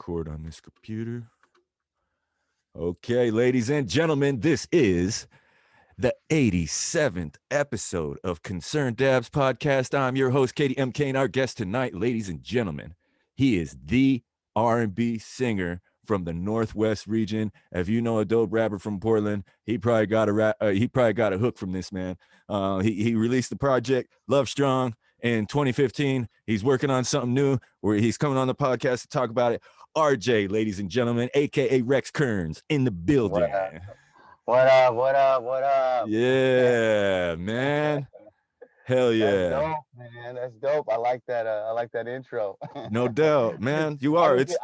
record on this computer. Okay, ladies and gentlemen, this is the 87th episode of Concerned Dabs podcast. I'm your host, Katie M. Kane. Our guest tonight, ladies and gentlemen, he is the R&B singer from the Northwest region. If you know a dope rapper from Portland, he probably got a hook from this man. He released the project Love Strong in 2015. He's working on something new where he's coming on the podcast to talk about it. Arjay, ladies and gentlemen, aka Rex Kearns, in the building. What up? What up? What up? What up? Yeah, man. Hell That's yeah. dope, man. That's dope. I like that. I like that intro. No doubt, man. You I are. didn't get.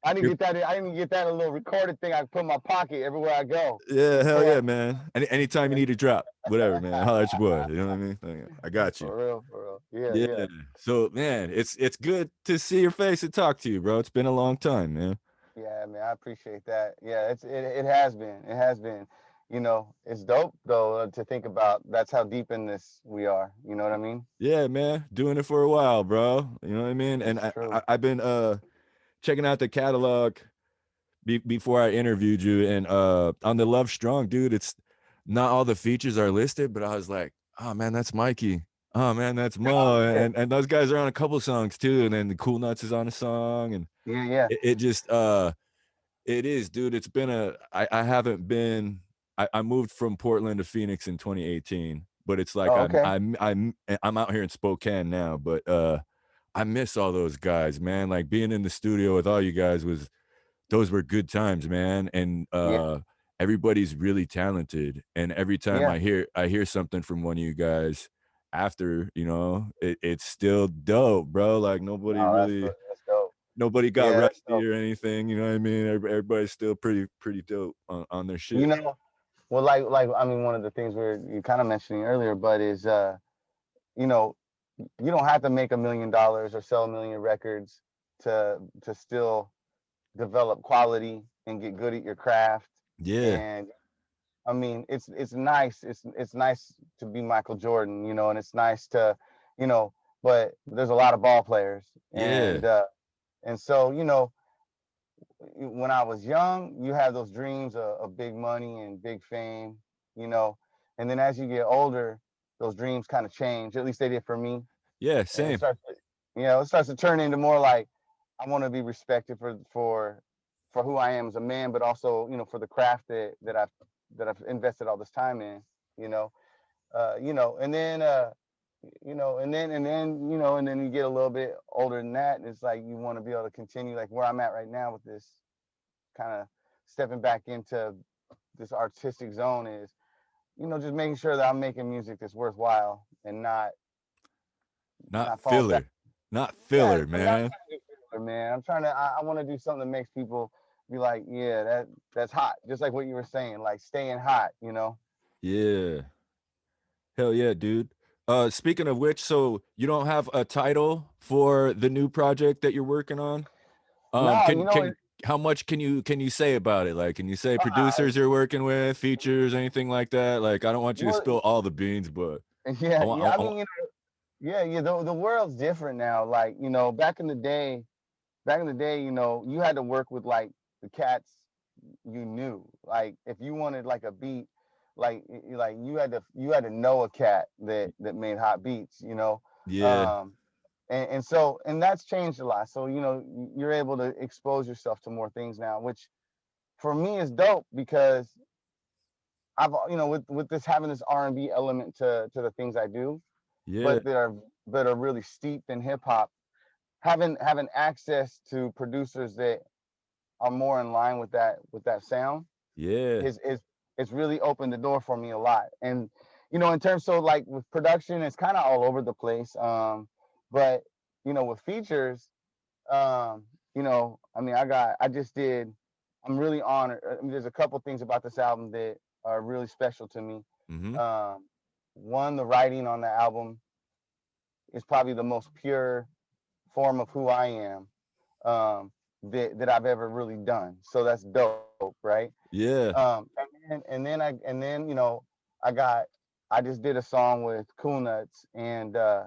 I didn't You're, get that. I didn't get that a little recorded thing. I put in my pocket everywhere I go. yeah, hell Before yeah, man. Anytime you need to drop, whatever, man. Holler at your boy. You know what I mean? I got you. For real, for real. Yeah, Yeah. yeah, So, man, it's good to see your face and talk to you, bro. It's been a long time, man. yeah, man. I appreciate that. Yeah, it has been. It has been. It's dope though to think about. That's how deep in this we are. You know what I mean? Yeah, man. Doing it for a while, bro. You know what I mean? And It's true. I've been checking out the catalog before I interviewed you, and on the Love Strong, dude, it's not all the features are listed, but I was like, oh man, that's Mikey. Oh man, that's Mo, Yeah, and those guys are on a couple songs too, and then the Cool Nuts is on a song, and yeah, yeah. it just it is, dude. It's been I haven't been. I moved from Portland to Phoenix in 2018, but it's like Oh, okay. I'm out here in Spokane now, but I miss all those guys, man. Like being in the studio with all you guys those were good times, man. And Yeah, everybody's really talented. And every time yeah. I hear something from one of you guys after, it's still dope, bro. Like No, that's dope. nobody got Yeah, that's rusty dope. or anything. You know what I mean? Everybody's still pretty dope on their You shit. know, well, I mean, one of the things you kind of mentioning earlier, but is you know, you don't have to make $1 million or sell a million records to still develop quality and get good at your craft. Yeah. And I mean, it's nice. It's nice to be Michael Jordan, and it's nice to, you know, but there's a lot of ball players, Yeah. and so when I was young, you have those dreams of big money and big fame, you know, and then as you get older, those dreams kind of change. At least they did for me, Yeah. and Same. it starts to turn into more like I want to be respected for who I am as a man, but also for the craft that I've invested all this time in, you know, and then and then you get a little bit older than that, and it's like you want to be able to continue like where I'm at right now with this kind of stepping back into this artistic zone is, just making sure that I'm making music that's worthwhile and Not not falling back. filler. Not Yeah, filler, I'm not man. trying to do filler, man. I want to do something that makes people be like, yeah, that's hot. Just like what you were saying, like staying hot. Yeah. Hell yeah, dude. Speaking of which, so you don't have a title for the new project that you're working on? No, Can how much can you say about it? Like, can you say uh, producers you're working with, features, anything like that? Like, I don't want you to well, spill all the beans, but I yeah, want, yeah. I I want mean, yeah, yeah. The world's different now. Like, back in the day, you had to work with like the cats you knew. Like, if you wanted like a beat, like you had to know a cat that made hot beats. yeah, Um, and that's changed a lot. So you're able to expose yourself to more things now, which for me is dope because with this having this R&B element to the things I do, yeah, but that are really steeped in hip hop. Having access to producers that are more in line with that sound yeah, is it's really opened the door for me a lot. And in terms of like with production, it's kind of all over the place. But with features, I mean, I just did. I'm really honored. I mean, there's a couple things about this album that are really special to me. mm-hmm. Um, One, the writing on the album is probably the most pure form of who I am, that I've ever really done. So that's dope, right? Yeah, And then I got I just did a song with Cool Nuts, and I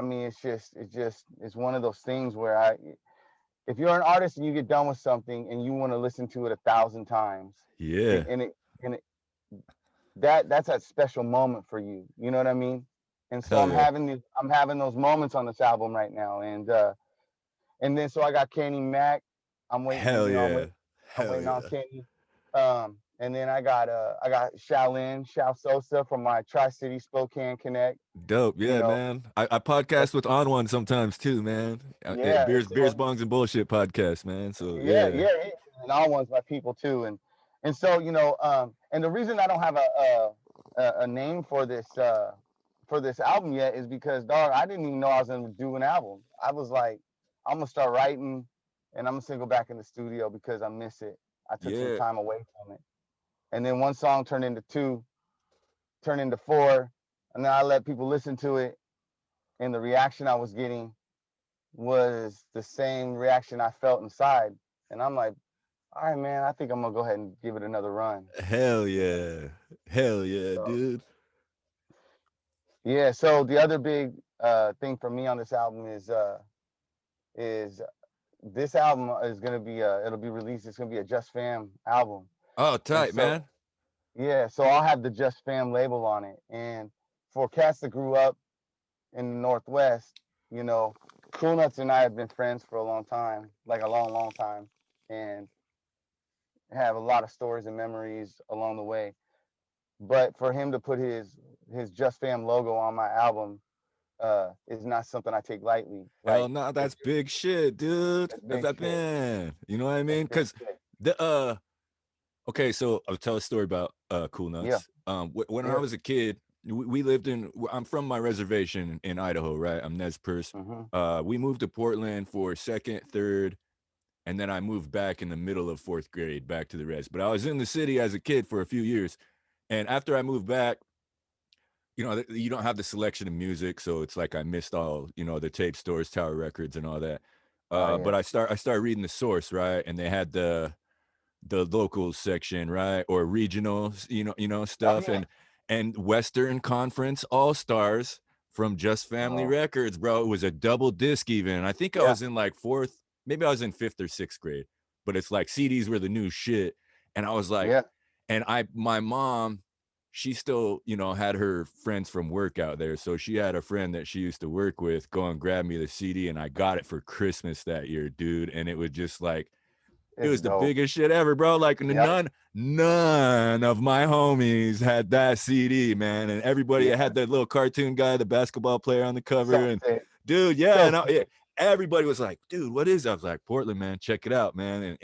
mean it's one of those things where if you're an artist and you get done with something and you want to listen to it 1,000 times, Yeah. and that's a special moment for you. You know what I mean? And so Hell yeah. I'm having those moments on this album right now. And then so I got Kenny Mac. I'm waiting, Hell you know, yeah. I'm Hell waiting on yeah. Kenny. And then I got Shao Sosa from my Tri-City Spokane Connect, Dope. you Yeah, know. man. I podcast with On One sometimes too, man. Yeah, and Beers, so bongs, and bullshit podcast, man. So yeah, yeah. yeah, and all ones my people too, and so and the reason I don't have a name for this album yet is because dog, I didn't even know I was gonna do an album. I was like, I'm gonna start writing, and I'm just gonna go back in the studio because I miss it. I took some Yeah. time away from it, and then one song turned into two, turned into four, and then I let people listen to it, and the reaction I was getting was the same reaction I felt inside, and I'm like, all right, man, I think I'm gonna go ahead and give it another run. Hell yeah. Hell yeah, So dude. yeah, so the other big thing for me on this album is this album is gonna be it'll be released. It's gonna be a Just Fam album, Oh, and tight, so man. yeah, so I'll have the Just Fam label on it. And for cats that grew up in the Northwest, you know, Cool Nuts and I have been friends for a long time, like a long, long time, and have a lot of stories and memories along the way. But for him to put his Just Fam logo on my album is not something I take lightly. Hell Like no, that's big shit, dude. it's That's big that shit. man. You know what I It's mean? big Because shit. the okay, so I'll tell a story about Cool Yeah, Nuts. When I yeah. was a kid, we lived in. I'm from my reservation in Idaho, right? I'm Nez Perce. Hmm. We moved to Portland for second, third, and then I moved back in the middle of fourth grade back to the res. But I was in the city as a kid for a few years, and after I moved back, you know, you don't have the selection of music, so it's like I missed all, you know, the tape stores, Tower Records, and all that. Oh But yeah. I started reading the source, right, and they had the locals section, right, or regional, you know, Oh stuff, yeah. and Western Conference All Stars from Just Family Oh Records, bro. It was a double disc even. I think I yeah. was in like fourth, maybe I was in fifth or sixth grade, but it's like CDs were the new shit, and I was like, Yeah. and my mom, she still, you know, had her friends from work out there, so she had a friend that she used to work with go and grab me the CD, and I got it for Christmas that year, dude, and it was just like it It's was the dope. biggest shit ever, bro. Like Yep. none of my homies had that CD, man. And everybody Yeah. had that little cartoon guy, the basketball player on the So cover. And sick. dude, yeah, So and sick. everybody was like, dude, what is that? I was like, Portland, man, check it out, man.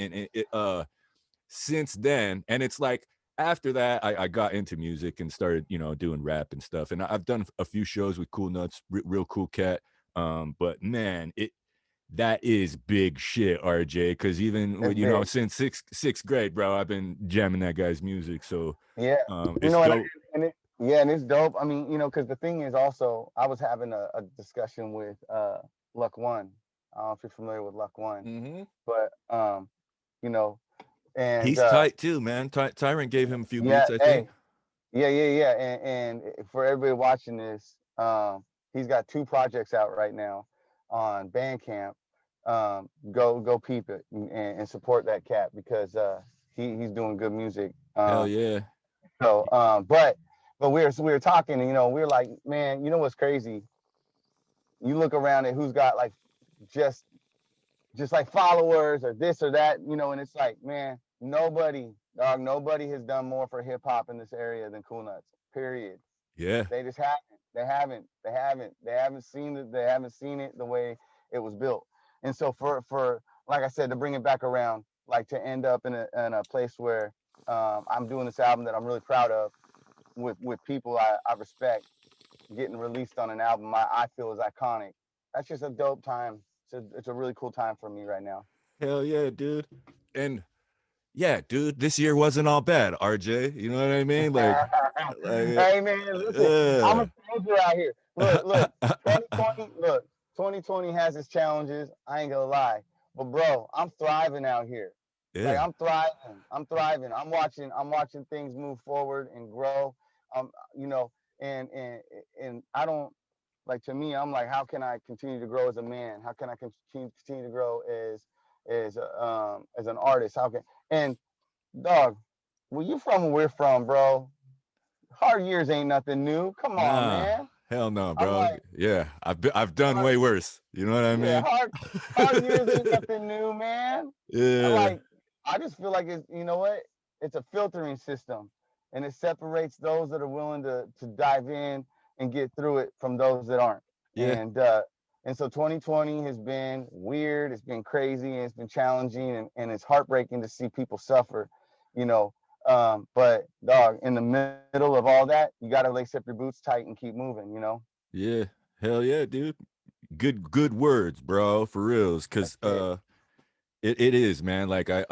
Since then, and it's like after that, I got into music and started, you know, doing rap and stuff. And I've done a few shows with Cool Nuts, real cool cat. But man, that is big shit, RJ. Because even It's with, you know, big. since sixth grade, bro, I've been jamming that guy's music. So Yeah. You it's know, dope. and it's dope. I mean, you know, because the thing is also, I was having a discussion with Luck One. I don't know if you're familiar with Luck One, Mm-hmm. but you know, and He's tight too, man. Tyrant gave him a few yeah, beats, I think. hey, yeah, and for everybody watching this, he's got two projects out right now on Bandcamp. Go peep it and support that cat because he's doing good music. Hell yeah. So but we were talking and we were like, man, you know what's crazy? You look around at who's got like just like followers or this or that, and it's like, man, nobody has done more for hip hop in this area than Cool Nuts. Period. Yeah. They just haven't. They haven't seen it. They haven't seen it the way it was built. And so for like I said, to bring it back around, like to end up in a place where I'm doing this album that I'm really proud of with people I respect, getting released on an album I feel is iconic. That's just a dope time. It's a really cool time for me right now. Hell yeah, dude. And yeah, dude, this year wasn't all bad, RJ. You know what I mean? Hey man, listen, I'm a soldier out here. Look, 2020, 2020 has its challenges. I ain't gonna lie. But bro, I'm thriving out here. Like yeah. I'm thriving. I'm thriving. I'm watching things move forward and grow. Um, you know, and I don't like, to me, I'm like, how can I continue to grow as a man? How can I continue to grow as as an artist. How can and dog, where you from and we're from, bro. Hard years ain't nothing new. Come on, Nah, man. hell no, I'm bro. like, Yeah, I've done hard, way worse. You know what I yeah, mean? hard years ain't nothing new, man. Yeah, Like, I just feel like it's, you know what? It's a filtering system, and it separates those that are willing to dive in and get through it from those that aren't. yeah, And so 2020 has been weird. It's been crazy, and it's been challenging, and it's heartbreaking to see people suffer, you know. But dog, in the middle of all that, you got to lace up your boots tight and keep moving, you know. yeah. Hell yeah, dude. Good words, bro, for reals. That's Cause it. it is, man. Like I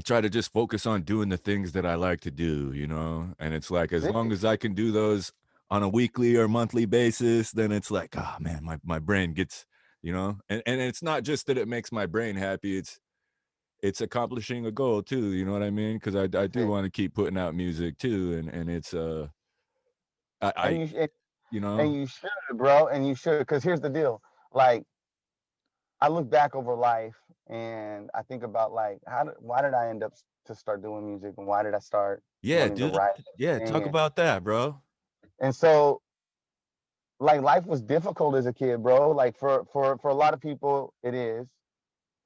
try to just focus on doing the things that I like to do, you know? And it's like That's as long it. as I can do those on a weekly or monthly basis, then it's like, oh man, my brain gets, you know, and it's not just that it makes my brain happy, it's accomplishing a goal too, you know what I mean? Because I That's do it. want to keep putting out music too, and it's I And you and, you know, and you should, bro. And you should, because here's the deal. Like, I look back over life and I think about like why did I end up to start doing music, and why did I start yeah, wanting to dude, write yeah, and sing talk it? about that, bro. And so like life was difficult as a kid, bro. Like for a lot of people it is.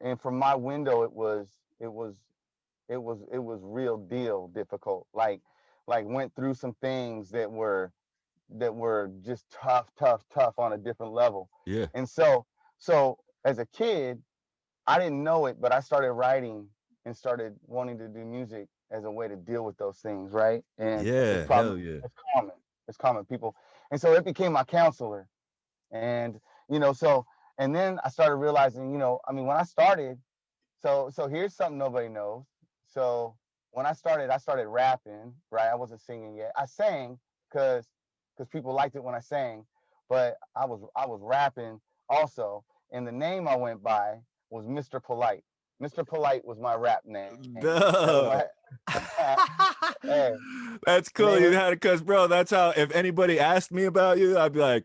And from my window it was real deal difficult. Like went through some things that were just tough on a different level. Yeah, And so as a kid, I didn't know it, but I started writing and started wanting to do music as a way to deal with those things, right? And it's yeah, probably hell yeah, it's common. It's common people. And so it became my counselor. And so and then I started realizing, I mean, when I started, so here's something nobody knows. So when I started rapping, right? I wasn't singing yet. I sang because people liked it when I sang, but I was rapping also. And the name I went by was Mr. Polite. Mr. Polite was my rap name. That was my duh. hey, That's name cool. it. You had it because, bro, that's how, if anybody asked me about you, I'd be like,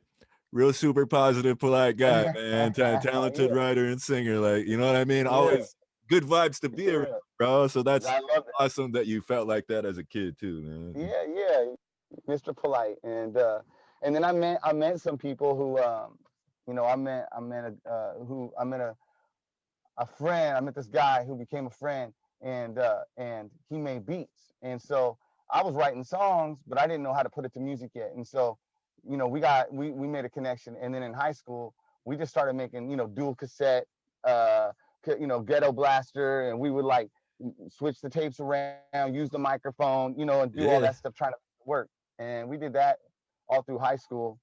real super positive, polite guy, man, talented Yeah, writer and singer. Like, you know what I mean? yeah, Always good vibes to be around, yeah. bro. So that's I love that. awesome that you felt like that as a kid, too, man. Yeah, yeah, Mr. Polite. And then I met some people who I met a friend. I met this guy who became a friend, and he made beats. And so I was writing songs, but I didn't know how to put it to music yet. And so, we made a connection. And then in high school, we just started making, dual cassette, uh, ghetto blaster, and we would like switch the tapes around, use the microphone, and do all that Yeah. stuff trying to work. And we did that all through high school.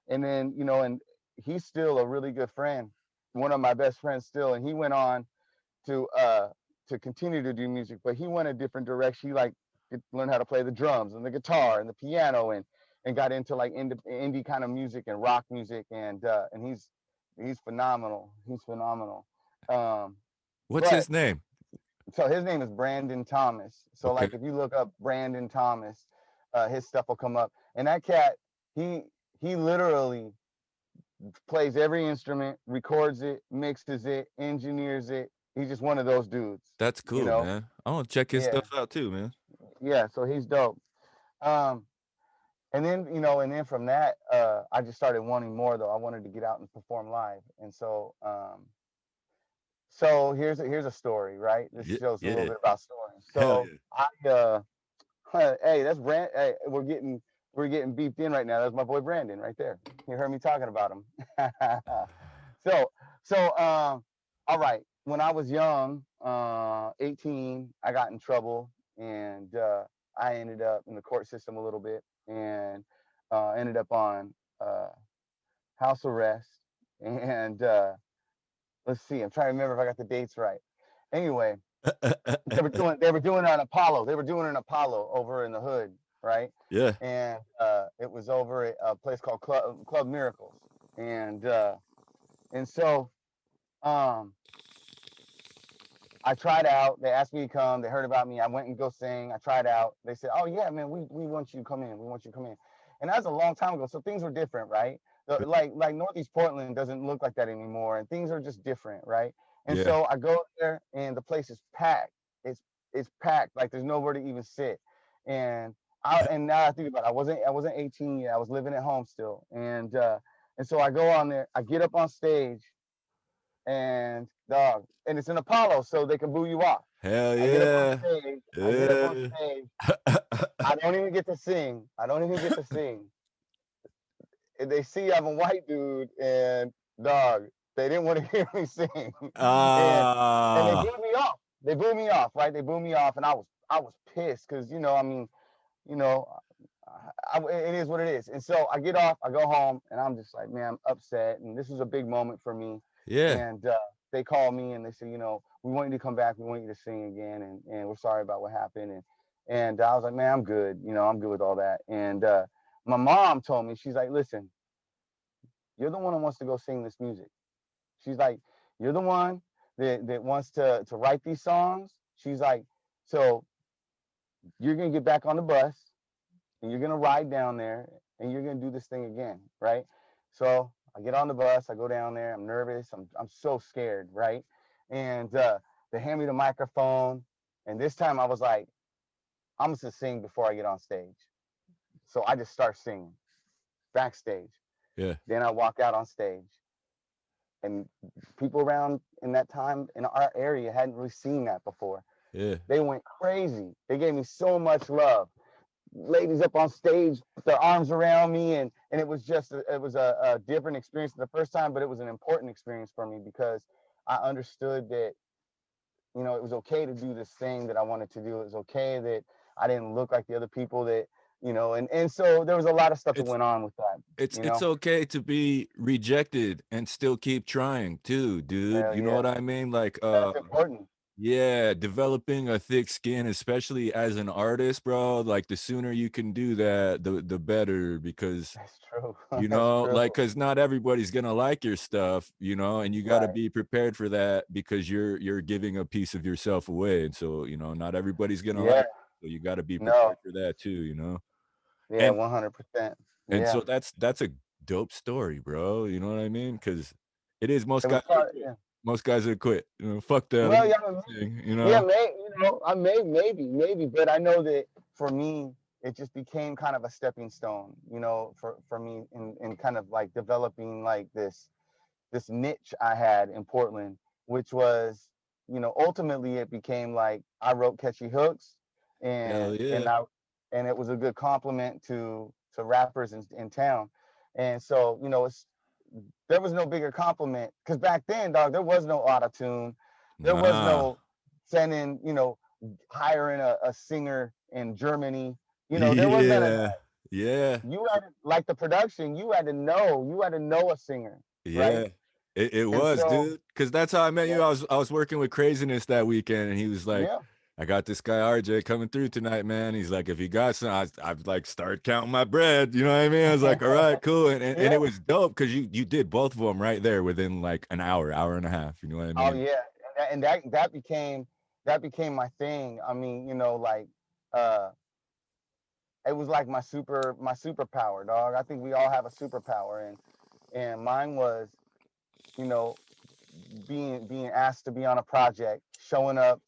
And then, and he's still a really good friend, one of my best friends still. And he went on to uh to continue to do music, but he went a different direction. He like learned how to play the drums and the guitar and the piano, and got into like indie kind of music and rock music. And he's phenomenal. He's phenomenal. Um, What's but his name? so his name is Brandon Thomas. So Okay. like if you look up Brandon Thomas, his stuff will come up. And that cat, he he literally plays every instrument, records it, mixes it, engineers it. He's just one of those dudes, That's you cool, know? man. I want to check his Yeah, stuff out, too, man. yeah. So he's dope. Um, and then from that, I just started wanting more though. I wanted to get out and perform live. And so here's a story, right? This Yeah. shows a little Yeah. bit about stories. Hell So yeah. hey, that's Brand. Hey, we're getting beeped in right now. That's my boy Brandon right there. You heard me talking about him. so so all right. When I was young, 18, I got in trouble, and I ended up in the court system a little bit, and ended up on uh, house arrest. And let's see, I'm trying to remember if I got the dates right. Anyway, they were doing it on Apollo. They were doing it in Apollo over in the hood, right? Yeah. And it was over at a place called Club Miracles. And so um, I tried out. They asked me to come. They heard about me. I went and go sing. I tried out. They said, "Oh yeah, man, we want you to come in. We want you to come in." And that was a long time ago, so things were different, right? Like Northeast Portland doesn't look like that anymore, and things are just different, right? And Yeah. so I go there and the place is packed. It's it's packed. Like there's nowhere to even sit. And and now I think about it, I wasn't 18 yet. I was living at home still. And so I go on there, I get up on stage and dog, and it's an Apollo, so they can boo you off. Hell I get up on yeah. stage, I get up on Yeah. stage, I don't even get to sing. I don't even get to sing. And they see I'm a white dude and dog, they didn't want to hear me sing. and and they Ah. booed me off. They booed me off, right? They booed me off, and I was pissed because I mean, you know, it is what it is. And so I get off, I go home, and I'm just like, man, I'm upset. And this was a big moment for me. Yeah. And they called me and they said, we want you to come back. We want you to sing again, and we're sorry about what happened. And I was like, man, I'm good. I'm good with all that. And my mom told me, she's like, listen, you're the one who wants to go sing this music. She's like, you're the one that wants to write these songs. She's like, so you're gonna get back on the bus and you're gonna ride down there and you're gonna do this thing again, right? So I get on the bus, I go down there, I'm nervous, I'm so scared, right? And they hand me the microphone, and this time I was like, I'm gonna sing before I get on stage. So I just start singing backstage. Yeah. Then I walk out on stage, and people around in that time in our area hadn't really seen that before. Yeah. They went crazy. They gave me so much love. Ladies up on stage with their arms around me, and it was just it was a different experience the first time, but it was an important experience for me because I understood that it was okay to do this thing that I wanted to do. It was okay that I didn't look like the other people that and so there was a lot of stuff that It's went on with that. it's okay to be rejected and still keep trying too, dude. Hell You know yeah, what I mean? Like that's important. yeah, developing a thick skin, especially as an artist, bro, like the sooner you can do that, the better because That's true. That's true. like cuz not everybody's going to like your stuff, and you got to Right. be prepared for that because you're giving a piece of yourself away. And so, not everybody's going to Yeah. like it. So you got to be No. prepared for that too. Yeah. And 100%. and Yeah. so that's a dope story, bro. You know what I mean? Because it is It most was guys would part. quit. Yeah. Most guys would quit. Fuck that. Let Well, me yeah. Yeah. sing. I maybe, but I know that for me, it just became kind of a stepping stone. For me in kind of like developing like this niche I had in Portland, which was, ultimately it became like I wrote catchy hooks, Hell and yeah. and I and it was a good compliment to rappers in town, and so there was no bigger compliment because back then, dog, there was no auto tune, there was Nah. no sending, hiring a singer in Germany, there was none of Yeah. that. Yeah. You had like the production, you had to know a singer, right? Yeah. It And was, so, dude. Because that's how I met you. yeah, I was working with Craziness that weekend, and he was like, yeah, "I got this guy Arjay coming through tonight, man." He's like, "If you got some," I've like start counting my bread. You know what I mean? I was like, "All right, cool." And yeah. it was dope because you did both of them right there within like an hour and a half. You know what I Oh mean? yeah, and that became my thing. I mean, like uh, it was like my superpower, dog. I think we all have a superpower, and mine was, you know, being asked to be on a project, showing up,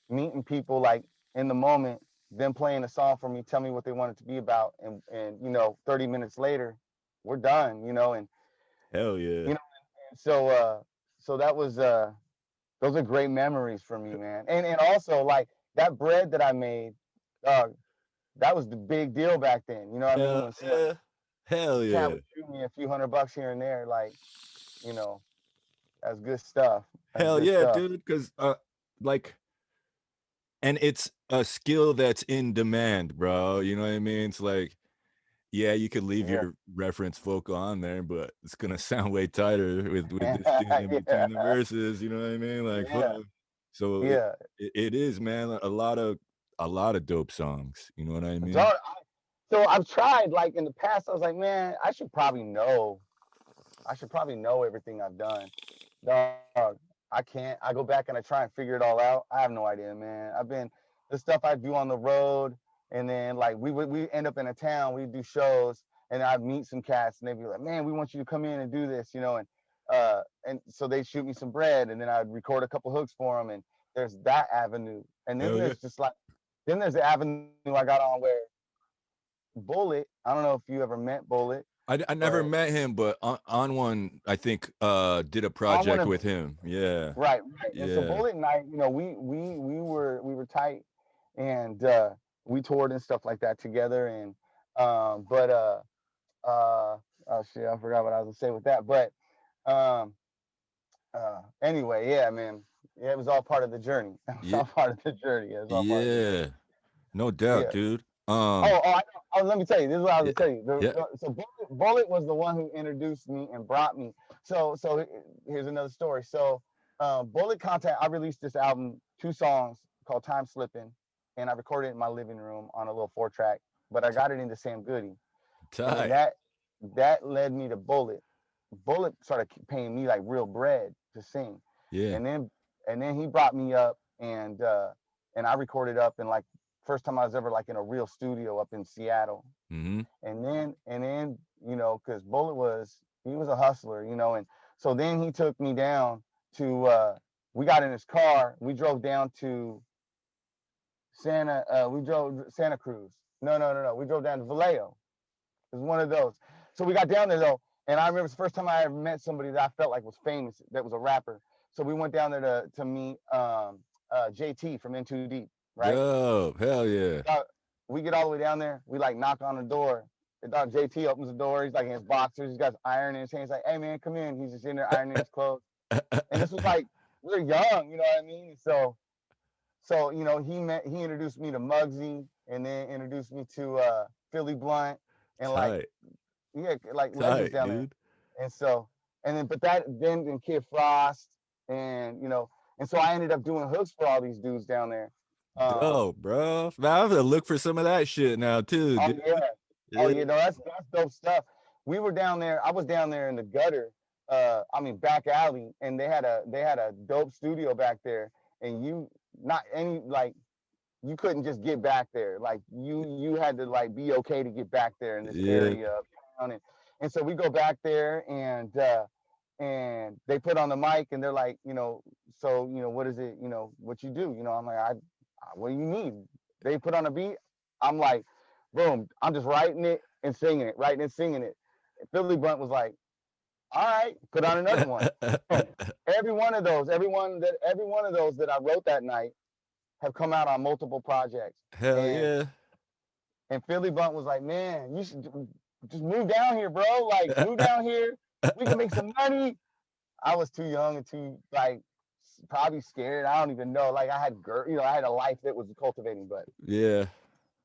meeting people like in the moment, them playing a song for me, tell me what they want it to be about, and 30 minutes later, we're done, and Hell you yeah. know, so that was those are great memories for me, man. And also like that bread that I made, dog, that was the big deal back then. You know what I mean? Hell When somebody yeah. Hell cat yeah. would shoot me a few $100 here and there, like, you know, that's good stuff. That's Hell good yeah, stuff. dude. Because like, and it's a skill that's in demand, bro. You know what I mean? It's like, yeah, you could leave Yeah. your reference vocal on there, but it's gonna sound way tighter with this dude in Yeah. between the verses. You know what I mean? Like, fuck. Yeah. So Yeah. it is, man. A lot of dope songs. You know what I mean? Dog, so I've tried like in the past, I was like, man, I should probably know everything I've done. Dog, I can't. I go back and I try and figure it all out. I have no idea, man. The stuff I do on the road, and then like we end up in a town, we do shows, and I'd meet some cats, and they'd be like, man, we want you to come in and do this, and and so they shoot me some bread, and then I'd record a couple hooks for them, and there's that avenue, and then Hell yeah. there's just like, then there's the avenue I got on where Bullet. I don't know if you ever met Bullet, I never but met him, but on one, I think did a on one project of with him. Yeah. right. And so Yeah. Bullet and I, we were tight, and we toured and stuff like that together, and but oh shit, I forgot what I was gonna say with that, but um anyway, yeah, man, yeah, it was all part of the journey. It was Yeah. all part of the journey. It was all part of the journey. Yeah. No doubt, Yeah. dude. Let me tell you. This is what I Yeah. was gonna tell you. Yeah. So Bullet was the one who introduced me and brought me. So here's another story. So Bullet Contact. I released this album, 2 songs called "Time Slipping," and I recorded it in my living room on a little 4 track. But I got it into Sam Goody, and then Tight. that led me to Bullet. Bullet started paying me like real bread to sing, Yeah. and then he brought me up, and I recorded up, and like first time I was ever like in a real studio up in Seattle. Mm-hmm. And then because Bullet he was a hustler, and so then he took me down to we got in his car, we drove down to we drove Santa Cruz. No, we drove down to Vallejo. It was one of those. So we got down there though, and I remember it's the first time I ever met somebody that I felt like was famous, that was a rapper. So we went down there to meet JT from In Too Deep, right? Dope. Hell yeah. We get all the way down there. We like knock on the door. The dog JT opens the door. He's like in his boxers. He's got iron in his hand. He's like, "Hey man, come in." He's just in there ironing his clothes. And this was like we are young, you know what I mean? So he introduced me to Muggsy, and then introduced me to Philly Blunt, and like Tight. yeah, like legends Tight, down there. dude. And so and then but that then Kid Frost, and and so I ended up doing hooks for all these dudes down there. Um, Dope, bro. Man, I have to look for some of that shit now too, oh dude. yeah, oh Yeah. yeah, no, that's dope stuff. We were down there. I was down there in the gutter. I mean back alley, and they had a dope studio back there, and not any like you couldn't just get back there. Like you had to like be okay to get back there in this Yeah. area of town, and so we go back there, and they put on the mic, and they're like, so what is it, what you do? I'm like, what do you need? They put on a beat. I'm like, boom, I'm just writing it and singing it, writing and singing it. Philly Blunt was like, all right, put on another one. Boom. Every one of those that I wrote that night have come out on multiple projects. Hell And yeah. and Philly Blunt was like, man, you should just move down here, bro. Like, move down here. We can make some money. I was too young and too like probably scared. I don't even know. Like I had I had a life that was cultivating, Yeah.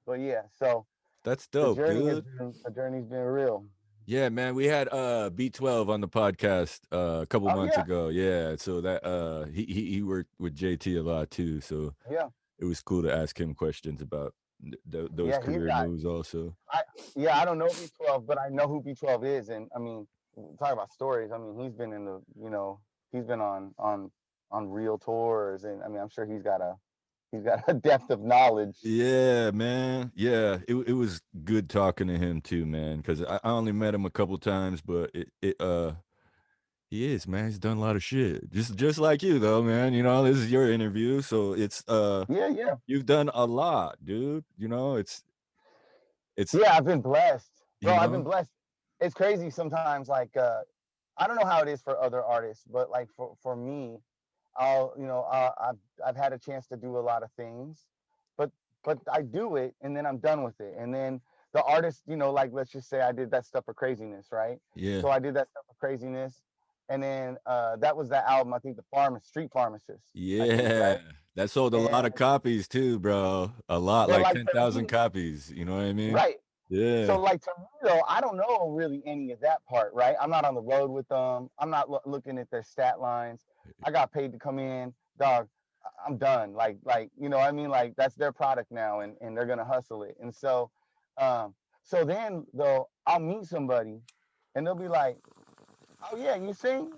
but yeah. So That's dope, dude. the journey's been real. Yeah, man. We had B12 on the podcast a couple Oh months yeah, ago. Yeah. So that he worked with JT a lot too. So yeah, it was cool to ask him questions about those yeah. He's career got moves also. I yeah. I don't know B12, but I know who B12 is, and I mean, talk about stories. I mean, he's been in he's been on real tours, and I mean, I'm sure he's got a depth of knowledge. Yeah, man. Yeah, it was good talking to him too, man. Because I only met him a couple times, but he is, man. He's done a lot of shit. Just like you though, man. This is your interview, so it's Yeah. you've done a lot, dude. It's Yeah, I've been blessed, bro. you I've been know, blessed. It's crazy sometimes. Like, I don't know how it is for other artists, but like for me, I've had a chance to do a lot of things, but I do it and then I'm done with it. And then the artist, like let's just say I did that stuff for craziness, right? yeah, So I did that stuff for craziness, and then that was the album. I think Street Pharmacist. I think yeah. right. That sold a lot And of copies too, bro. A lot, but like like ten for thousand me, copies. You know what I mean? right. Yeah, So like to me though, I don't know really any of that part, right? I'm not on the road with them. I'm not looking at their stat lines. I got paid to come in, dog. I'm done. Like what I mean, like that's their product now, and they're gonna hustle it. And um, so then though I'll meet somebody, and they'll be like, "Oh yeah, you sing?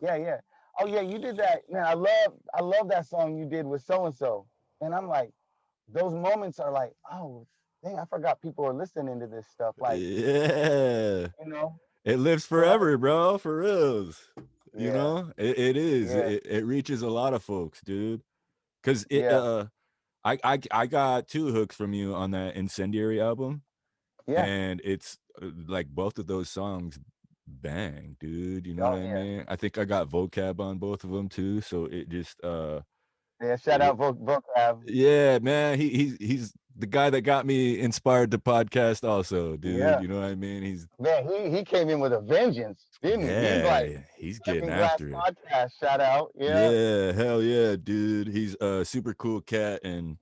Yeah, yeah. Oh yeah, you did that. Man, I love that song you did with so and so." And I'm like, those moments are like, oh, dang, I forgot people are listening to this stuff. Like, yeah. you know, It lives so that, forever, bro. For reals. You Yeah, know, it is. yeah, It reaches a lot of folks, dude. Cause yeah, I got two hooks from you on that Incendiary album, yeah. and it's like both of those songs bang, dude. You know what Oh I yeah, mean? I think I got vocab on both of them too, so it just yeah. Shout it, out Vocab. yeah, man. He's the guy that got me inspired to podcast also, dude. Yeah, You know what I mean? He's man. He came in with a vengeance, didn't he? He's like he's getting Stepping Glass after it. podcast. Shout out. Yeah, Yeah, hell yeah, dude. He's a super cool cat and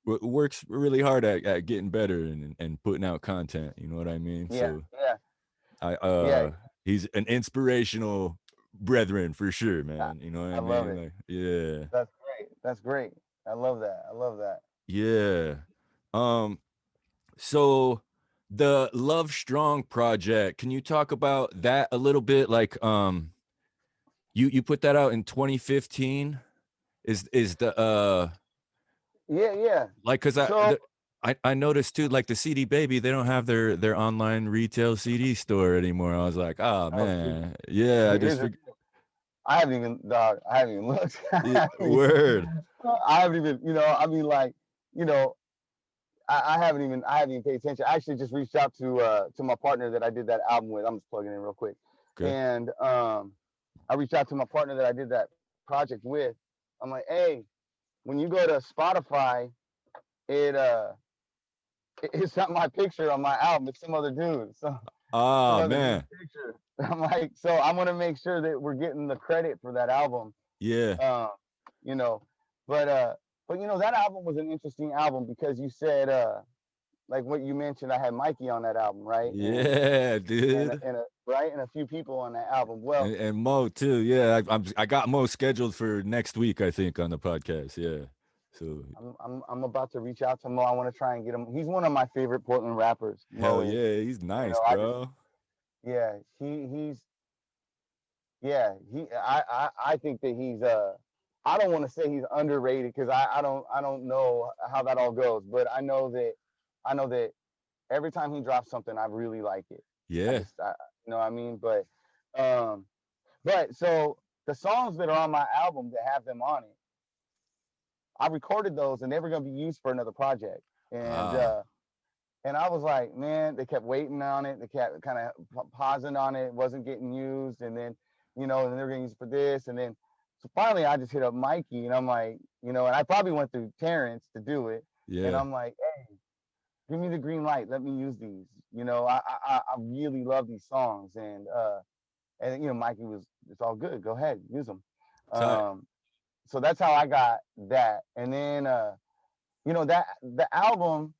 works really hard at getting better and putting out content. You know what I mean? yeah, So yeah, I yeah. he's an inspirational brethren for sure, I, man. You know what I I love mean? it. Like, yeah. That's great. That's great. I love that. I love that. Yeah. Um, so the Love Strong project, can you talk about that a little bit? Like, you put that out in 2015. Is the Yeah, yeah. like because So, I noticed too, like the CD Baby, they don't have their online retail CD store anymore. I was like, oh oh shoot. man, yeah, I just Here's the figured. I haven't even dog. I haven't even looked. Yeah, word. I haven't even. I mean, like, you know, I haven't even paid attention. I actually just reached out to my partner that I did that album with. I'm just plugging in real quick, Okay. and I reached out to my partner that I did that project with. I'm like, hey, when you go to Spotify, it it's not my picture on my album. It's some other dude. So some Oh other dude's man, picture. I'm like, so I want to make sure that we're getting the credit for that album. yeah, Um, you know, but that album was an interesting album because you said like what you mentioned, I had Mikey on that album, right? yeah, And dude. and a right and a few people on that album. Well, And Mo too. Yeah, I got Mo scheduled for next week, I think, on the podcast. Yeah. So I'm about to reach out to Mo. I want to try and get him. He's one of my favorite Portland rappers. Mo hell is. yeah, he's You nice, know, I just bro. yeah, he's yeah, I think that he's I don't want to say he's underrated because I don't know how that all goes, but I know that every time he drops something, I really like it. Yeah. You know what I mean? Um but so the songs that are on my album that have them on it, I recorded those and they were gonna be used for another project. Ah, And I was like, man, they kept waiting on it. They kept kind of pausing on it. It wasn't getting used. And then, and they were going to use it for this. And then, so finally, I just hit up Mikey and I'm like, and I probably went through Terrence to do it. And yeah. I'm like, hey, give me the green light. Let me use these. I really love these songs. Mikey was, it's all good. Go ahead, use them. Tight. So that's how I got that. And then, that the album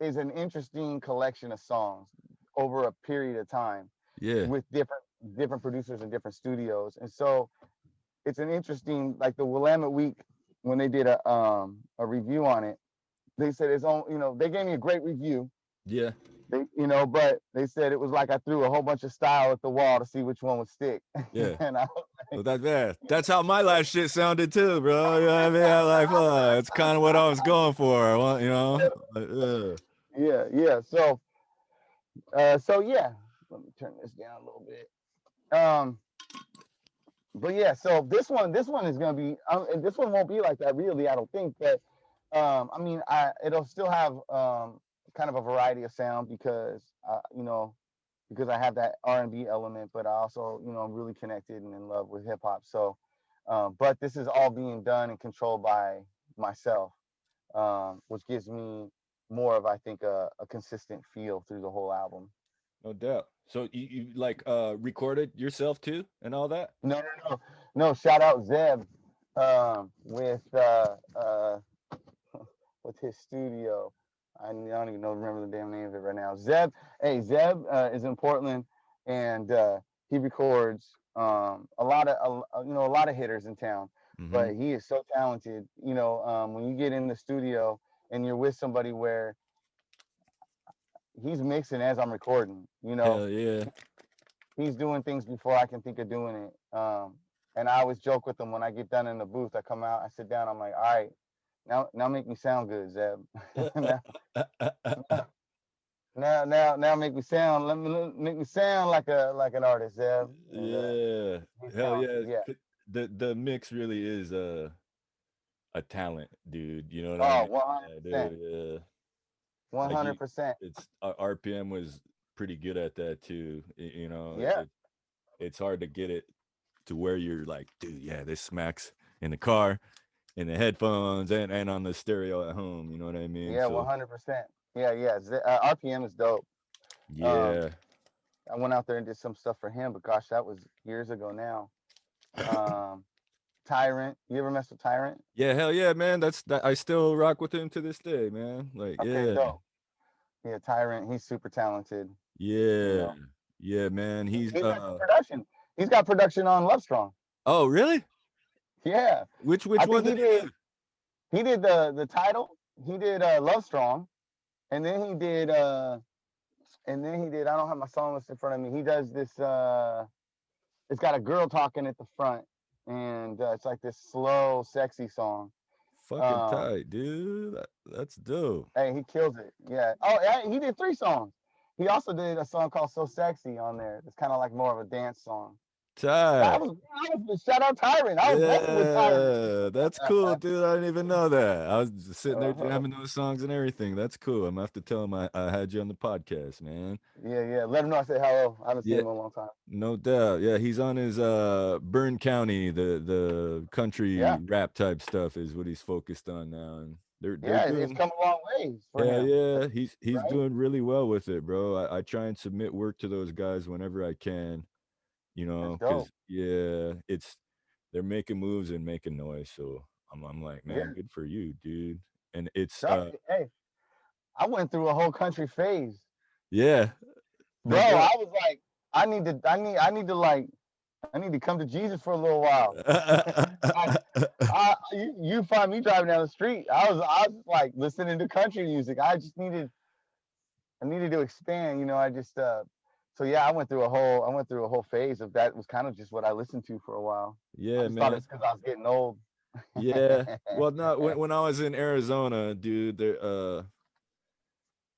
is an interesting collection of songs over a period of time Yeah. with different producers and different studios. And so it's an interesting, like the Willamette Week when they did a review on it, they said it's on, they gave me a great review. Yeah. But they said it was like I threw a whole bunch of style at the wall to see which one would stick. Yeah. And I Well, that's how my last shit sounded too, bro. You know what I mean? I like, it's kind of what I was going for. I want, yeah, yeah. So yeah, let me turn this down a little bit. But yeah, so this one is gonna be, this one won't be like that really, I don't think. But I mean, it'll still have kind of a variety of sound because because I have that R&B element, but I also I'm really connected and in love with hip hop. So, but this is all being done and controlled by myself, which gives me more of I think a consistent feel through the whole album. no doubt. So you like recorded yourself too and all that? No, no, no, no. Shout out Zeb with with his studio. I don't even know remember the damn name of it right now. Zeb, hey Zeb is in Portland, and he records a lot of a lot of hitters in town. Mm-hmm. But he is so talented. When you get in the studio and you're with somebody where he's mixing as I'm recording. Hell yeah. He's doing things before I can think of doing it. And I always joke with him when I get done in the booth. I come out, I sit down, I'm like, all right, now make me sound good, Zeb. now, Now make me sound like an artist, yeah. And Yeah, he's hell talented, yeah. yeah. The mix really is a talent, dude. You know what I Oh, mean? Yeah, 100%. dude. Yeah, like 100%. it's RPM was pretty good at that too. You know, Yeah. it's hard to get it to where you're like, dude, yeah, this smacks in the car, in the headphones, and on the stereo at home. You know what I mean? Yeah, So 100%. Yeah, yeah. RPM is dope. Um, yeah, I went out there and did some stuff for him, but gosh, that was years ago now. Um, Tyrant. You ever mess with Tyrant? yeah, hell yeah, man. That I still rock with him to this day, man. Like, Okay, yeah, dope. Yeah, Tyrant. He's super talented. You yeah, know, yeah, man. He's he's got some production. He's got production on Love Strong. oh really? Yeah, Which I one think did he do? he did the title. He did Love Strong, and then he did I don't have my song list in front of me. He does this it's got a girl talking at the front, and it's like this slow, sexy song. Fucking Um, tight, dude. That's dope. hey, he kills it. Yeah. Oh, yeah, he did 3 songs. He also did a song called "So Sexy" on there. It's kind of like more of a dance song. Tight. I was shout out Tyrant. I was bumping with Tyrant. Yeah, that's cool, dude. I didn't even know that. I was just sitting there Uh-huh. jamming those songs and everything. That's cool. I'm gonna have to tell him I had you on the podcast, man. Yeah, yeah. Let him know I said hello. I haven't seen Yeah, him in a long time. no doubt. Yeah, he's on his Burn County, the country Yeah, rap type stuff is what he's focused on now. And they're yeah. It's doing come a long ways for yeah, him. yeah. He's Right? doing really well with it, bro. I try and submit work to those guys whenever I can, That's because dope. yeah, it's they're making moves and making noise. So I'm like, man, Yeah. good for you, dude. And it's Hey, I went through a whole country phase, yeah, bro. no doubt. I was like, I need to come to Jesus for a little while. You find me driving down the street. I was like listening to country music. I needed to expand. I just so yeah, I went through a whole phase of that. Was kind of just what I listened to for a while. I Yeah, just thought man. it's because I was getting old. Yeah. Well, no, when I was in Arizona, dude,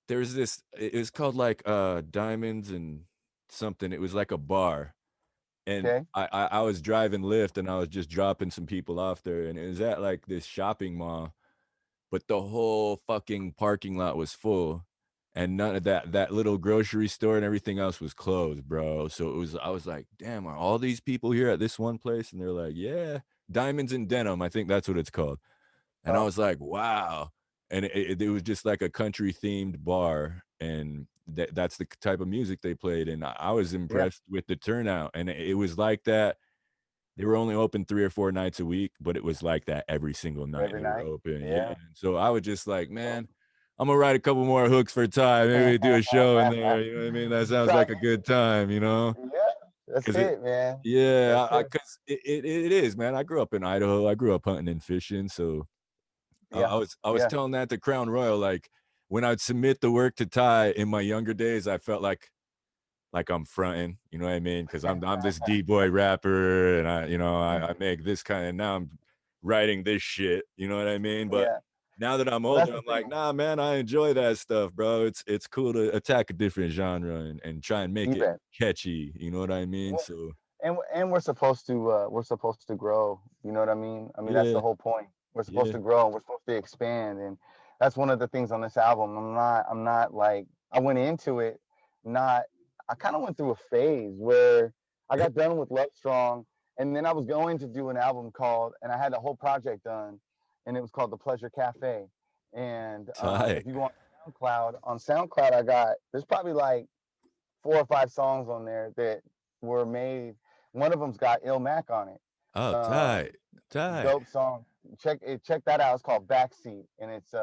there's this it was called like Diamonds and something. It was like a bar. And Okay. I was driving Lyft and I was just dropping some people off there and it was at like this shopping mall, but the whole fucking parking lot was full and none of that little grocery store and everything else was closed, bro. So I was like, damn, are all these people here at this one place? And they're like, yeah, Diamonds and Denim, I think that's what it's called. And I Oh was like, wow. And it was just like a country themed bar. And that's the type of music they played. And I was yeah. impressed with the turnout. And it was like that. They were only open 3 or 4 nights a week, but it was like that every single night Every they were night. open. Yeah. Yeah. And so I was just like, Dope. man, I'm gonna write a couple more hooks for Ty. Maybe do a show in there. You know what I mean? That sounds Try like a good time, yeah. That's Because it it, man. yeah, That's it. because it is, man. I grew up in Idaho. I grew up hunting and fishing, so Yeah. I was Yeah. telling that to Crown Royal, like when I'd submit the work to Ty in my younger days, I felt like I'm fronting, you know what I mean? Because I'm this D boy rapper, and I make this kind of now I'm writing this shit, you know what I mean? But Yeah. now that I'm Well, that's older, the I'm like, thing. nah, man, I enjoy that stuff, bro. It's cool to attack a different genre and try and make You it bet. catchy, you know what I mean? Well, So and we're supposed to grow. You know what I mean? I mean that's yeah, the whole point. We're supposed yeah, to grow and we're supposed to expand, and that's one of the things on this album. I'm not like I went into it not. I kind of went through a phase where I got done with Love Strong, and then I was going to do an album called, and I had the whole project done, and it was called The Pleasure Cafe. And if tight. you go on SoundCloud, I got there's probably like 4 or 5 songs on there that were made. One of them's got Il Mac on it. Oh, Um, tight, tight. Dope song. Check that out. It's called Backseat, and it's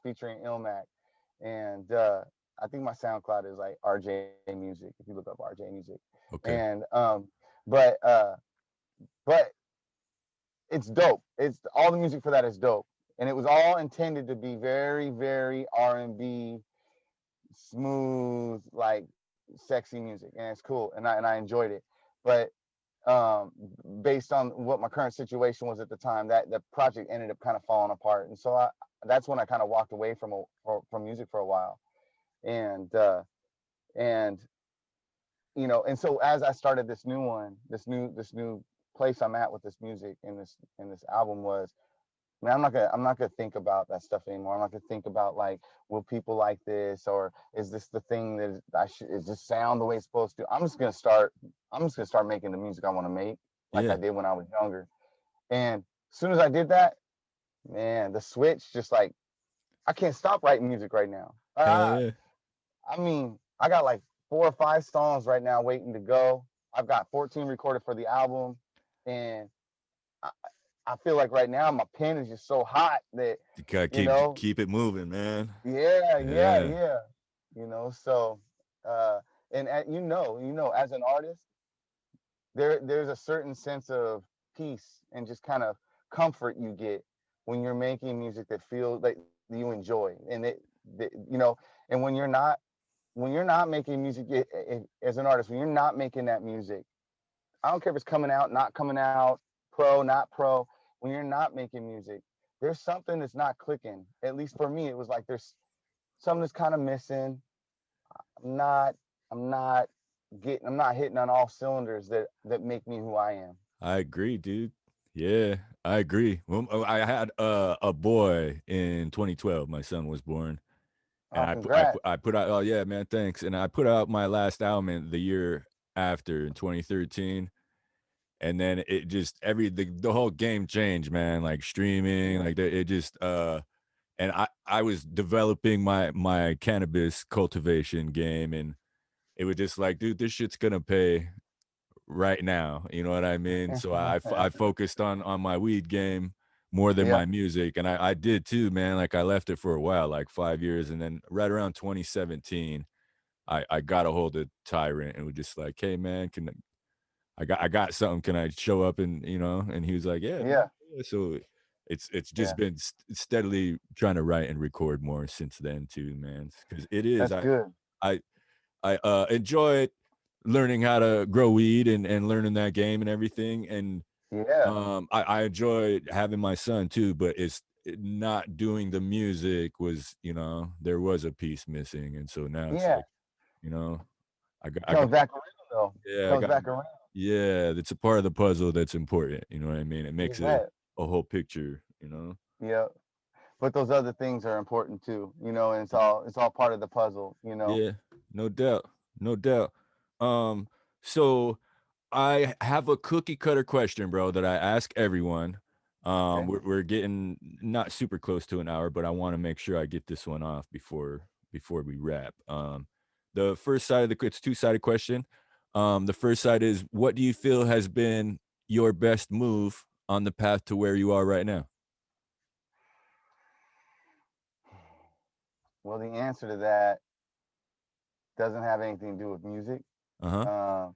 featuring Il Mac. And I think my SoundCloud is like Arjay Music. If you look up Arjay Music, Okay, and but but it's dope. It's all the music for that is dope, and it was all intended to be very very R&B, smooth, like sexy music, and it's cool, and I enjoyed it. But um, based on what my current situation was at the time, that the project ended up kind of falling apart, and so that's when I kind of walked away from music for a while. and and and so as I started this new one, this new place I'm at with this music and this album was, man, I'm not gonna think about that stuff anymore. I'm not gonna think about like, will people like this, or is this the thing that I should, is this sound the way it's supposed to? I'm just gonna start making the music I want to make, like I Yeah. did when I was younger. And as soon as I did that, man, the switch just like, I can't stop writing music right now. Hell yeah. I mean, I got like 4 or 5 songs right now waiting to go. I've got 14 recorded for the album, and I, I feel like right now my pen is just so hot that, You gotta you keep know, keep it moving, man. yeah, yeah, Yeah. yeah. So uh and as an artist, there's a certain sense of peace and just kind of comfort you get when you're making music that feels like you enjoy. And and when you're not making music, as an artist, when you're not making that music, I don't care if it's coming out, not coming out, pro, not pro. When you're not making music, there's something that's not clicking. At least for me, it was like there's something that's kind of missing. I'm not, I'm not I'm not hitting on all cylinders that make me who I am. I agree, dude. Yeah, I agree. Well, I had a boy in 2012. My son was born, and Oh, congrats. I put out. Oh yeah, man, thanks. And I put out my last album in the year after in 2013, and then it just the whole game changed, man. Like streaming, Yeah. like it just and I was developing my cannabis cultivation game, and it was just like, dude, this shit's gonna pay right now. You know what I mean? So I focused on my weed game more than Yeah, my music, and I did too, man. Like I left it for a while, like 5 years, and then right around 2017, I got a hold of Tyrant and was just like, hey man, can I got something? Can I show up? And and he was like, yeah, man. yeah, Yeah. So it's just yeah. been steadily trying to write and record more since then too, man. Because it is That's good. I I enjoy learning how to grow weed and learning that game and everything. And Yeah, I enjoy having my son too, but not doing the music was, there was a piece missing. And so now it's yeah. like, you know, It I got, comes back around though. It yeah, I comes got, back around. yeah, it's a part of the puzzle that's important. You know what I mean? It You makes bet. a whole picture. Yeah. But those other things are important too, and it's all part of the puzzle. Yeah, no doubt. No doubt. Um, so I have a cookie cutter question, bro, that I ask everyone. Okay. We're getting not super close to an hour, but I want to make sure I get this one off before we wrap. The first side of it's two-sided question. The first side is, what do you feel has been your best move on the path to where you are right now? Well, the answer to that doesn't have anything to do with music. Uh-huh. Um,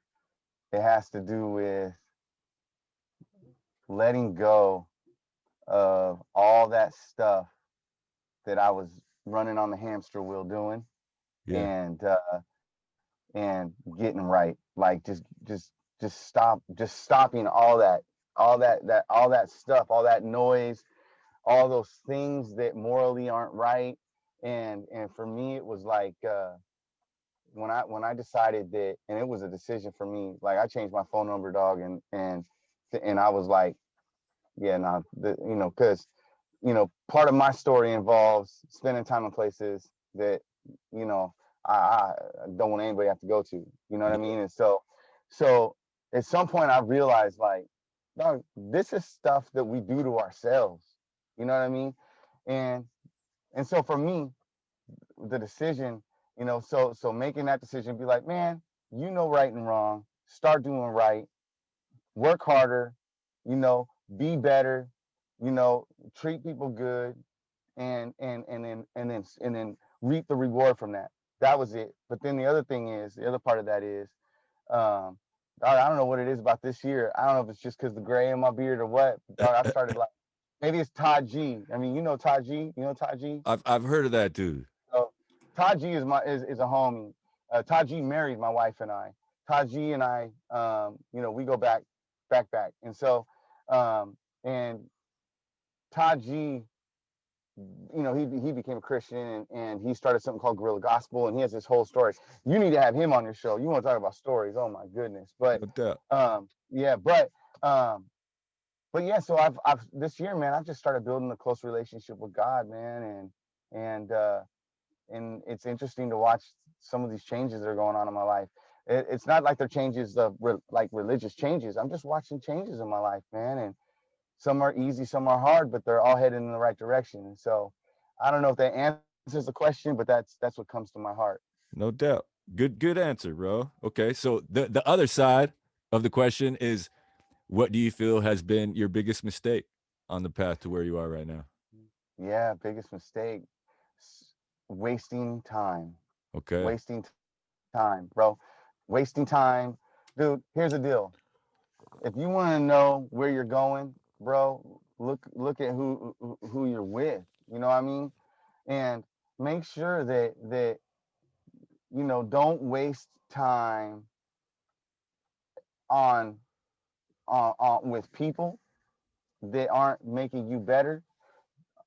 it has to do with letting go of all that stuff that I was running on the hamster wheel doing, Yeah. and getting right. Like just stopping all that stuff, all that noise, all those things that morally aren't right. And for me, it was like, when I decided that, and it was a decision for me. Like, I changed my phone number, dog, and I was like, yeah, nah, because part of my story involves spending time in places that, you know I don't want anybody to have to go to. You know what I Yeah. mean? And so at some point I realized, like, dog, this is stuff that we do to ourselves. You know what I mean? And so for me, the decision, so making that decision, be like, man, right and wrong, start doing right, work harder, you know, be better, you know, treat people good, and then reap the reward from that. That was it. But then the other part of that is, um, I don't know what it is about this year. I don't know if it's just because the gray in my beard or what. Dog, I started like, maybe it's Todd G. I mean, Todd G. You know Todd G. I've heard of that dude. So Todd G is a homie. Todd G married my wife and I. Todd G and I, we go back, and so, and Todd G you know, he became a Christian, and he started something called Guerrilla Gospel, and he has this whole story. You need to have him on your show. You want to talk about stories? Oh my goodness! But No doubt. yeah, um, but yeah. So I've this year, man, I've just started building a close relationship with God, man, and and it's interesting to watch some of these changes that are going on in my life. It's not like they're changes of like religious changes. I'm just watching changes in my life, man, and some are easy, some are hard, but they're all headed in the right direction. And so I don't know if that answers the question, but that's what comes to my heart. No doubt. Good answer, bro. Okay, so the other side of the question is, what do you feel has been your biggest mistake on the path to where you are right now? Yeah, biggest mistake, wasting time. Okay. Wasting time, bro. Wasting time. Dude, here's the deal. If you want to know where you're going, bro, look at who you're with. You know what I mean? And make sure that you know, don't waste time on with people that aren't making you better,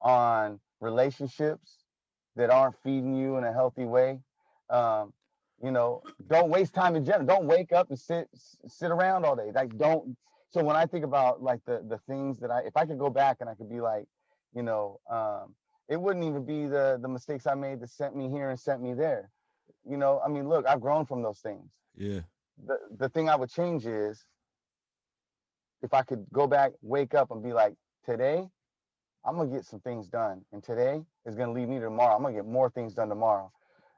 on relationships that aren't feeding you in a healthy way. Um, you know, don't waste time in general. Don't wake up and sit around all day. Like don't. So when I think about like the things that if I could go back and I could be like, you know, it wouldn't even be the mistakes I made that sent me here and sent me there. You know, I mean, look, I've grown from those things. Yeah. The thing I would change is if I could go back, wake up and be like, today I'm gonna get some things done, and today is gonna lead me to tomorrow. I'm gonna get more things done tomorrow,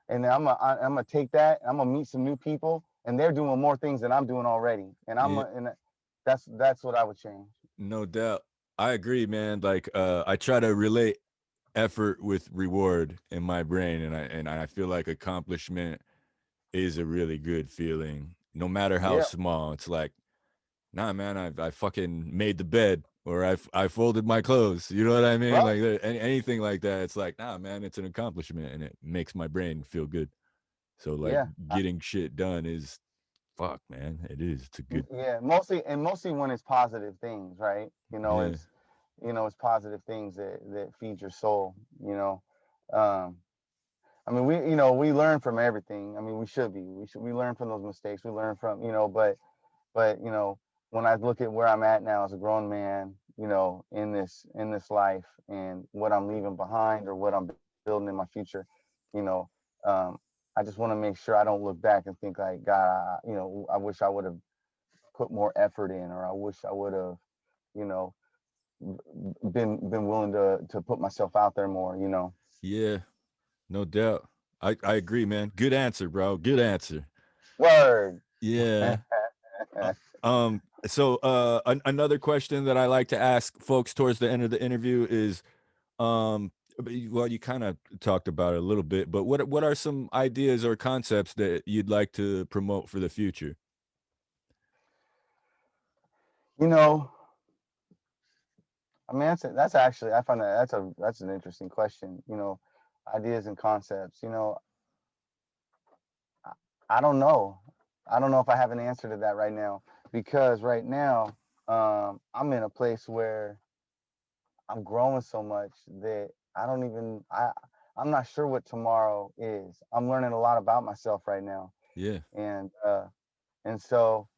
and then I'm gonna take that. And I'm gonna meet some new people, and they're doing more things than I'm doing already, and Yeah. and that's what I would change. No doubt. I agree, man. Like I try to relate effort with reward in my brain, and I feel like accomplishment is a really good feeling, no matter how Yeah, small. It's like, nah, man, I fucking made the bed, or I folded my clothes. You know what I mean? right. Like anything like that. It's like, nah, man, it's an accomplishment, and it makes my brain feel good. So like Yeah, getting shit done is fuck, man. It is. It's a good. yeah. Mostly when it's positive things, right? Yeah. It's positive things that feed your soul. Um, I mean, we learn from everything. I mean, we learn from those mistakes. We learn from, but when I look at where I'm at now as a grown man, in this life and what I'm leaving behind or what I'm building in my future, you know, um, I just want to make sure I don't look back and think like, God, I wish I would have put more effort in, or I wish I would have, you know, been willing to put myself out there more. Yeah. No doubt. I agree, man. Good answer, bro. Good answer. Word. Yeah. So another question that I like to ask folks towards the end of the interview is well, you kind of talked about it a little bit, but what are some ideas or concepts that you'd like to promote for the future? you know, I mean, that's actually, I find that's an interesting question. Ideas and concepts. I, I don't know. I don't know if I have an answer to that right now, because right now, I'm in a place where I'm growing so much that I don't even I'm not sure what tomorrow is. I'm learning a lot about myself right now, Yeah. and so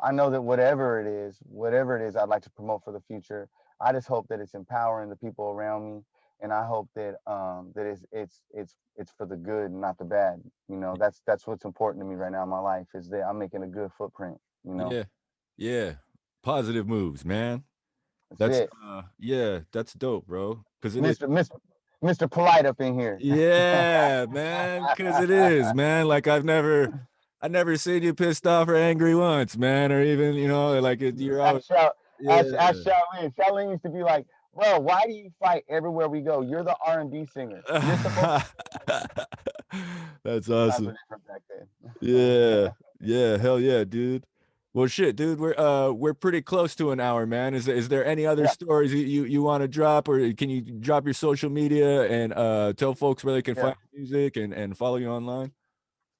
I know that whatever it is I'd like to promote for the future, I just hope that it's empowering the people around me, and I hope that that it's for the good and not the bad. That's what's important to me right now in my life, is that I'm making a good footprint. Yeah. Yeah. Positive moves, man. That's That's it, yeah, that's dope, bro. Cuz it is. Mr. Polite up in here. Yeah, man, cuz it is, man. Like I never seen you pissed off or angry once, man, or even, like you're always Ask yeah. Shaolin. Shaolin used to be like, bro, why do you fight everywhere we go? You're the R&B singer. You're supposed to. That's Times awesome. were different back then. Yeah. Yeah, hell yeah, dude. Well, shit, dude, we're pretty close to an hour, man. Is there any other Yeah, stories you want to drop, or can you drop your social media and tell folks where they can yeah, find music and follow you online?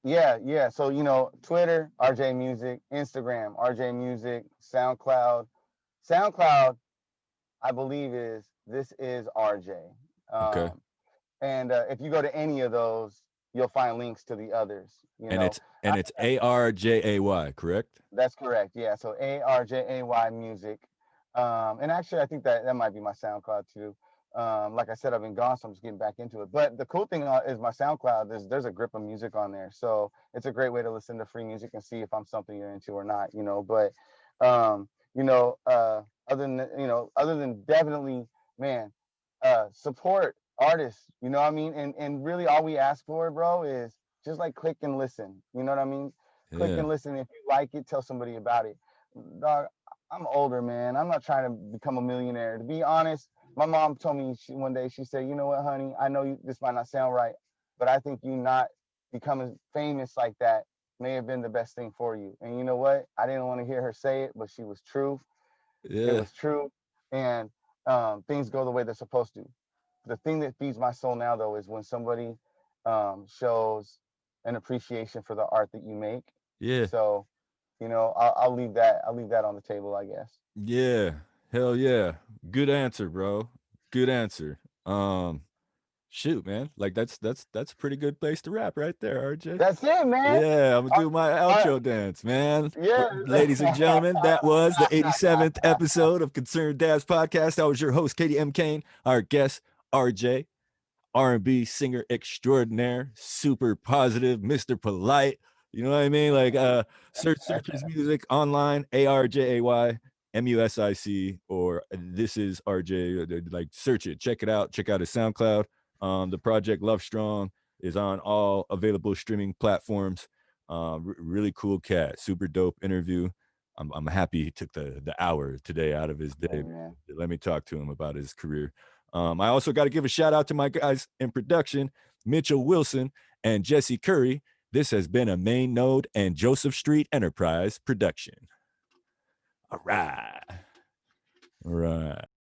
yeah. So Twitter, RJ Music, Instagram, RJ Music, SoundCloud. SoundCloud, I believe, is this is RJ. Okay. And if you go to any of those, you'll find links to the others. You And know, it's I, and it's Arjay, correct? that's correct. Yeah. So Arjay music. And actually, I think that might be my SoundCloud too. Like I said, I've been gone, so I'm just getting back into it. But the cool thing is my SoundCloud. There's a grip of music on there, so it's a great way to listen to free music and see if I'm something you're into or not. But you know, other than definitely, man, support artists. You know what I mean? And really, all we ask for, bro, is just like click and listen. You know what I mean? Click Yeah. and listen. If you like it, tell somebody about it. Dog, I'm older, man. I'm not trying to become a millionaire. To be honest, my mom told me one day, she said, you know what, honey, I know this might not sound right, but I think you not becoming famous like that may have been the best thing for you. And you know what? I didn't want to hear her say it, but she was true. It Yeah. was true. And things go the way they're supposed to. The thing that feeds my soul now, though, is when somebody shows an appreciation for the art that you make. Yeah. So, I'll leave that. I'll leave that on the table, I guess. Yeah. Hell yeah. Good answer, bro. Good answer. Shoot, man. Like that's a pretty good place to wrap right there, RJ. That's it, man. Yeah, I'm gonna Uh, do my uh, outro dance, man. yeah. Ladies and gentlemen, that was the 87th episode of Concerned Dabs Podcast. I was your host, Katie M. Kane. Our guest, RJ, R&B singer extraordinaire, super positive, Mr. Polite. You know what I mean? Like search his music online, ARJAYMUSIC, or this is RJ. Like search it, check it out, check out his SoundCloud. The project Love Strong is on all available streaming platforms. Really cool cat, super dope interview. I'm happy he took the hour today out of his day. Amen. Let me talk to him about his career. I also got to give a shout out to my guys in production, Mitchell Wilson and Jesse Curry. This has been a Main Node and Joseph Street Enterprise production. All right. All right.